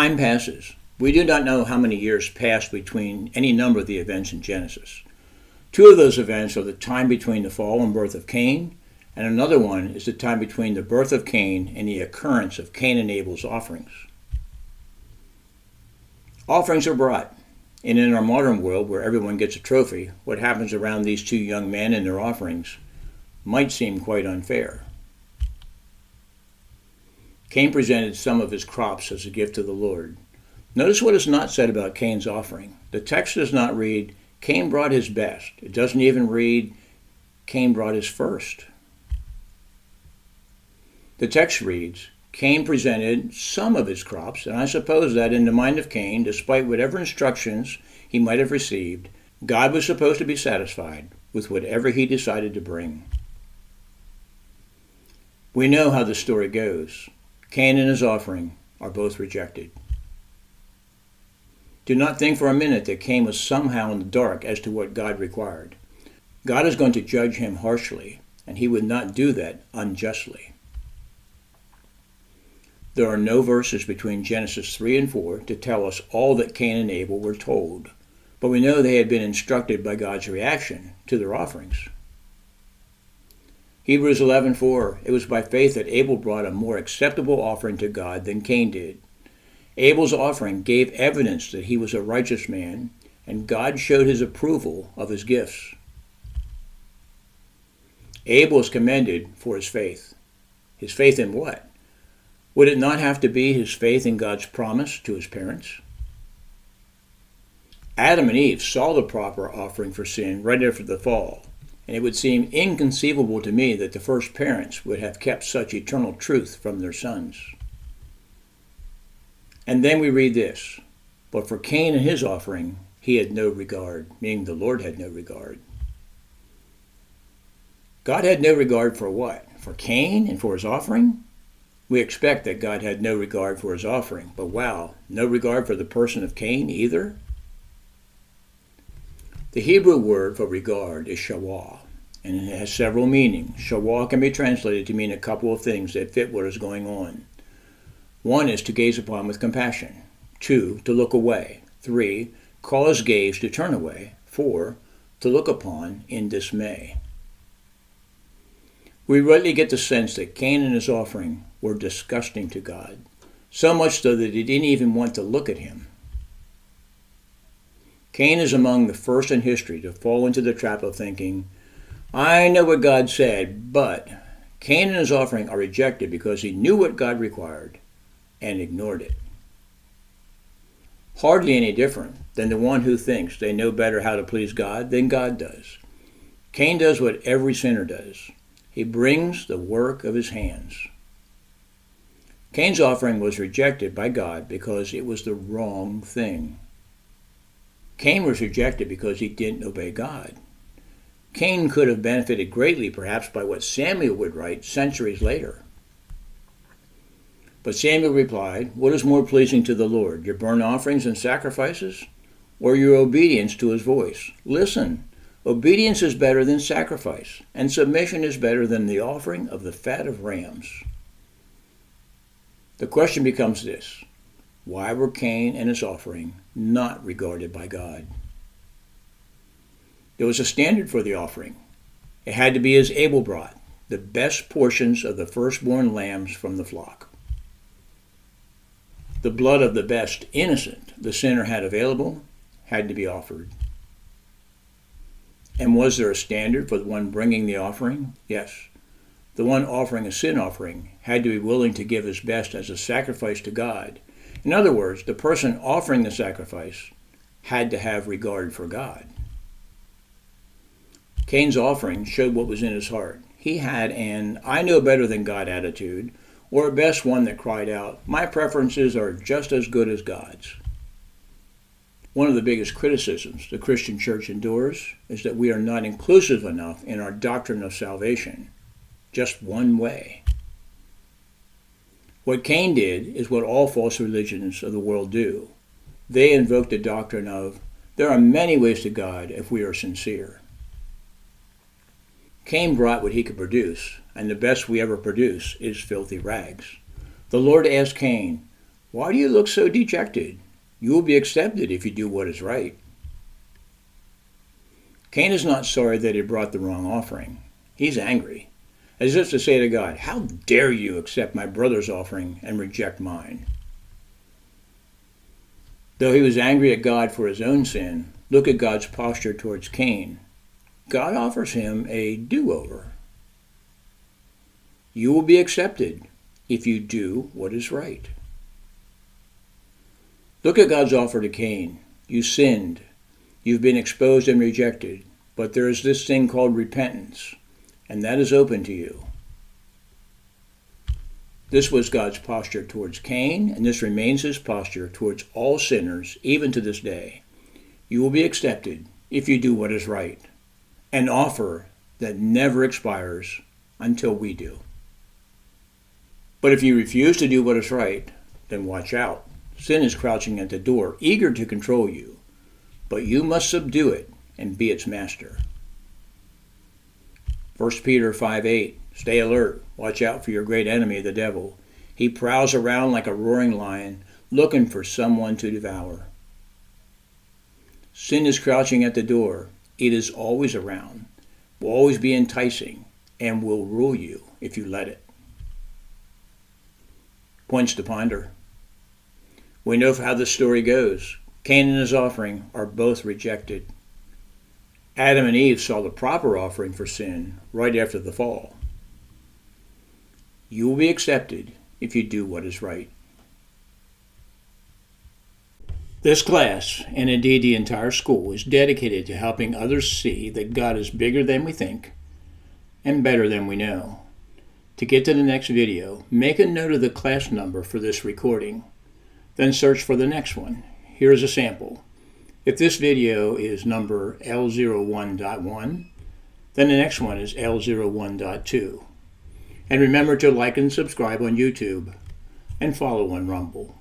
Time passes. We do not know how many years passed between any number of the events in Genesis. Two of those events are the time between the fall and birth of Cain, and another one is the time between the birth of Cain and the occurrence of Cain and Abel's offerings. Offerings are brought, and in our modern world where everyone gets a trophy, what happens around these two young men and their offerings might seem quite unfair. Cain presented some of his crops as a gift to the Lord. Notice what is not said about Cain's offering. The text does not read, Cain brought his best. It doesn't even read, Cain brought his first. The text reads, Cain presented some of his crops, and I suppose that in the mind of Cain, despite whatever instructions he might have received, God was supposed to be satisfied with whatever he decided to bring. We know how the story goes. Cain and his offering are both rejected. Do not think for a minute that Cain was somehow in the dark as to what God required. God is going to judge him harshly, and he would not do that unjustly. There are no verses between Genesis 3 and 4 to tell us all that Cain and Abel were told, but we know they had been instructed by God's reaction to their offerings. Hebrews 11:4, it was by faith that Abel brought a more acceptable offering to God than Cain did. Abel's offering gave evidence that he was a righteous man, and God showed his approval of his gifts. Abel is commended for his faith. His faith in what? Would it not have to be his faith in God's promise to his parents? Adam and Eve saw the proper offering for sin right after the fall, and it would seem inconceivable to me that the first parents would have kept such eternal truth from their sons. And then we read this, but for Cain and his offering, he had no regard, meaning the Lord had no regard. God had no regard for what? For Cain and for his offering? We expect that God had no regard for his offering, but wow, no regard for the person of Cain either? The Hebrew word for regard is shawah, and it has several meanings. Shawah can be translated to mean a couple of things that fit what is going on. One is to gaze upon with compassion. 2, to look away. 3, cause gaze to turn away. 4, to look upon in dismay. We rightly get the sense that Cain and his offering were disgusting to God, so much so that he didn't even want to look at him. Cain is among the first in history to fall into the trap of thinking, I know what God said, but Cain and his offering are rejected because he knew what God required and ignored it. Hardly any different than the one who thinks they know better how to please God than God does. Cain does what every sinner does. He brings the work of his hands. Cain's offering was rejected by God because it was the wrong thing. Cain was rejected because he didn't obey God. Cain could have benefited greatly perhaps by what Samuel would write centuries later. But Samuel replied, what is more pleasing to the Lord, your burnt offerings and sacrifices, or your obedience to his voice? Listen, obedience is better than sacrifice, and submission is better than the offering of the fat of rams. The question becomes this, why were Cain and his offering not regarded by God? There was a standard for the offering. It had to be as Abel brought, the best portions of the firstborn lambs from the flock. The blood of the best innocent the sinner had available had to be offered. And was there a standard for the one bringing the offering? Yes. The one offering a sin offering had to be willing to give his best as a sacrifice to God. In other words, the person offering the sacrifice had to have regard for God. Cain's offering showed what was in his heart. He had an I know better than God attitude, or at best one that cried out, my preferences are just as good as God's. One of the biggest criticisms the Christian church endures is that we are not inclusive enough in our doctrine of salvation, just one way. What Cain did is what all false religions of the world do. They invoke the doctrine of, there are many ways to God if we are sincere. Cain brought what he could produce, and the best we ever produce is filthy rags. The Lord asked Cain, Why do you look so dejected? You will be accepted if you do what is right. Cain is not sorry that he brought the wrong offering. He's angry, as if to say to God, "How dare you accept my brother's offering and reject mine?" Though he was angry at God for his own sin, look at God's posture towards Cain. God offers him a do-over. You will be accepted if you do what is right. Look at God's offer to Cain. You sinned. You've been exposed and rejected. But there is this thing called repentance, and that is open to you. This was God's posture towards Cain, and this remains his posture towards all sinners, even to this day. You will be accepted if you do what is right. An offer that never expires until we do. But if you refuse to do what is right, then watch out. Sin is crouching at the door, eager to control you. But you must subdue it and be its master. 1 Peter 5:8. Stay alert. Watch out for your great enemy, the devil. He prowls around like a roaring lion, looking for someone to devour. Sin is crouching at the door. It is always around, will always be enticing, and will rule you if you let it. Points to ponder. We know how the story goes. Cain and his offering are both rejected. Adam and Eve saw the proper offering for sin right after the fall. You will be accepted if you do what is right. This class, and indeed the entire school, is dedicated to helping others see that God is bigger than we think and better than we know. To get to the next video, make a note of the class number for this recording. Then search for the next one. Here's a sample. If this video is number L01.1, then the next one is L01.2. And remember to like and subscribe on YouTube and follow on Rumble.